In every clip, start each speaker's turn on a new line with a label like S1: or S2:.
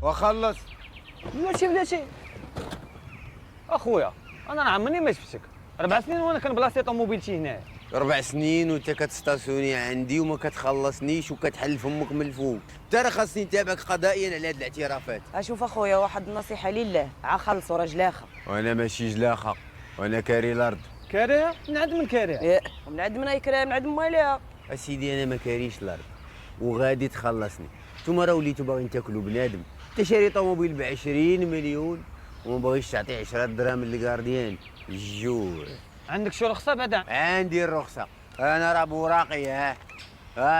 S1: وخلص.
S2: بلاتي اخويا انا عمرني ما شفتك 4 سنين وانا كنبلاصي طوموبيلتي هنا.
S1: 4 سنين وانت كتستاسيوني عندي وما كتخلصنيش وكتحل فمك من الفوق. انت راه خاصني نتابعك قضائيا على هاد الاعترافات.
S3: اشوف اخويا واحد النصيحه لله خلصوا راه جلاخه.
S1: وانا ماشي جلاخه، وانا كاري الارض.
S2: كاريه نعد من كاريه.
S3: من عند من يكرا من عند مالها.
S1: اسيدي انا ما كاريش الارض وغادي تخلصني. نتوما راه وليتو باغيين تاكلوا بنادم. انت شاري طوموبيل ب 20 مليون وما باغيش تعطي 10 دراهم للكارديان. الجوع.
S2: عندك شي رخصه بعدا؟
S1: عندي الرخصه، انا راه بوراقي. ها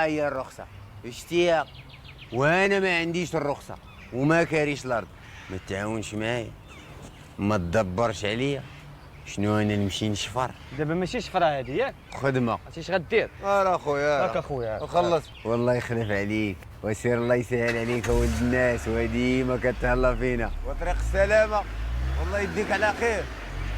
S1: هي الرخصه شتيها. وانا ما عنديش الرخصه وما كاريش الارض. ما تعاونش معايا، ما تدبرش عليا. شنو انا نمشي نشفر؟
S2: دابا ماشي شفره هادي ياك؟
S1: خدمه.
S2: عرفتي اش غدير؟
S1: راه خويا
S2: هاك اخويا
S1: خلص. والله يخلف عليك وسير الله يسهل عليك يا ولد الناس وديما كتهلا فينا. وطريق السلامه والله يديك على خير.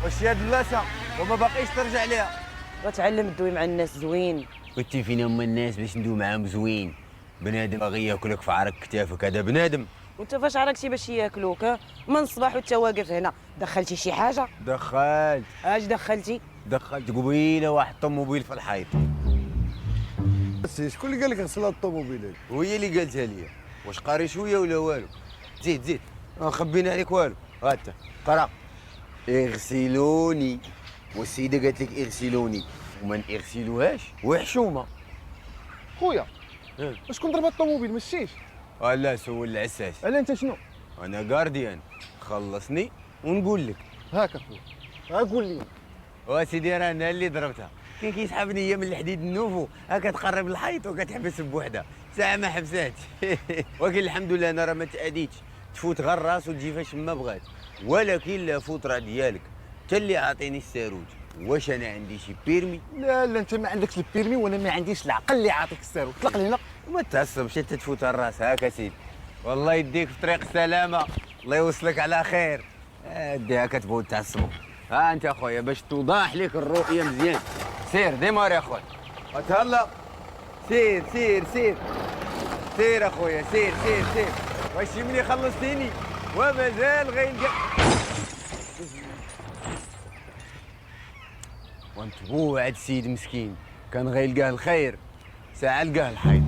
S1: واش هاد البلاصه وما باقيش ترجع ليها.
S3: وتعلم تدوي مع الناس زوين.
S1: قلت فين هما الناس باش ندوي معاهم زوين؟ بنادم باغي ياكلك في عرق كتافك، هذا بنادم.
S3: وانت فاش عرفتي باش ياكلوك؟ من الصباح وانت واقف هنا دخلتي شي حاجه؟
S1: دخلت
S3: دخلتي
S1: قبيله واحد طوموبيل في الحيط.
S4: شكون اللي قال لك غسل الطوموبيلات؟
S1: وهي اللي قالتها لي. واش قاري شويه ولا والو؟ زيد ما خبينا عليك والو. ها انت قرا اغسلوني، والسيده قالت لك اغسلوني وما نغسلوهاش وحشومه.
S4: خويا شكون ضرب الطوموبيل مشيش؟
S1: لا سول العساس.
S4: على انت شنو؟
S1: انا جارديان. خلصني ونقول لك.
S4: هاك اخويا قول لي.
S1: وسيدي راه انا اللي ضربتها. كان كيسحبني هي من الحديد النوفو، كتقرب الحيط وكتحبس بوحدها ساعه ما حبساتش. ولكن الحمد لله انا راه ما تاديتش. تفوت غير راس وتجي فاش ما بغات. ولكن لا فوتره ديالك انت اللي عاطيني الساروج. واش انا عندي شي بيرمي؟
S4: لا انت ما عندكش البيرمي وانا ما عنديش العقل اللي عاطيك السيرو. طلق لي هنا.
S1: وما تعصبش انت تفوت الراس. هاك سيدي والله يديك في طريق السلامه. الله يوصلك على خير. ديها كتبغوا تعصبوا. ها انت اخويا باش توضح لك الرؤيه مزيان. سير ديمار يا اخويا. تهلا. سير اخويا سير. واش ملي خلصتيني ومازال غيلقى. وانت هو هاد السيد مسكين كان غيلقاه الخير ساعه لقاه الحيط.